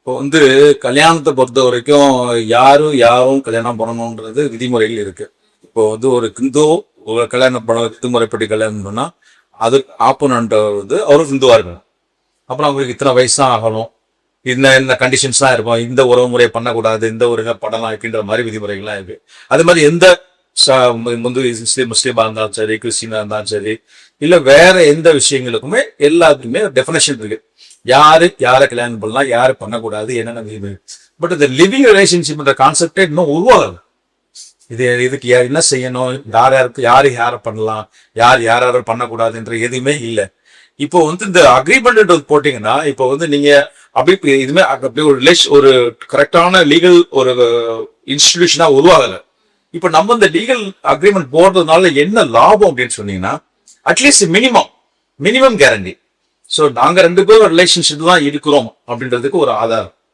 இப்போ கல்யாணத்தை பொறுத்த வரைக்கும் யாரும் யாரும் கல்யாணம் பண்ணணுன்றது விதிமுறைகள் இருக்கு. இப்போ ஒரு ஹிந்து ஒரு கல்யாணம் பண்ண விதிமுறைப்படி கல்யாணம் பண்ணா அது ஆப்போனண்ட் அவரும் ஹிந்துவா இருக்கணும். அப்புறம் அவங்களுக்கு இத்தனை வயசு தான் ஆகணும், இந்த கண்டிஷன்ஸ் தான் இருக்கும், இந்த உறவு முறையை பண்ணக்கூடாது, இந்த ஒரு பண்ணலாம் அப்படின்ற மாதிரி விதிமுறைகள்லாம் இருக்கு. அது மாதிரி எந்த முஸ்லீமா இருந்தாலும் சரி, கிறிஸ்டினா இருந்தாலும் சரி, இல்ல வேற எந்த விஷயங்களுக்குமே எல்லாத்துக்குமே டெஃபினேஷன் இருக்கு. யாரை கல்யாணம் பண்ணலாம், யாரு பண்ணக்கூடாது, என்னென்ன விதிமுறை. பட் இந்த லிவிங் ரிலேஷன்ஷிப்ன்ற கான்செப்டே இன்னும் உருவாகுது. இதுக்கு என்ன செய்யணும், யாரை பண்ணலாம், யார் பண்ணக்கூடாதுன்ற எதுவுமே இல்லை. இப்போ இந்த அக்ரிமெண்ட் போட்டீங்கன்னா, இப்போ நீங்க அப்படி இதுமே அப்படியே ஒரு கரெக்டான லீகல் ஒரு இன்ஸ்டிடியூஷனா உருவாகல. இப்ப நம்ம இந்த லீகல் அக்ரிமெண்ட் போடுறதுனால என்ன லாபம் அப்படின்னு சொன்னீங்கன்னா, அட்லீஸ்ட் மினிமம் கேரண்டி. சோ நாங்க 2 பேரும் ரிலேஷன்ஷிப் தான் இருக்கிறோம் அப்படின்றதுக்கு ஒரு ஆதாரம்.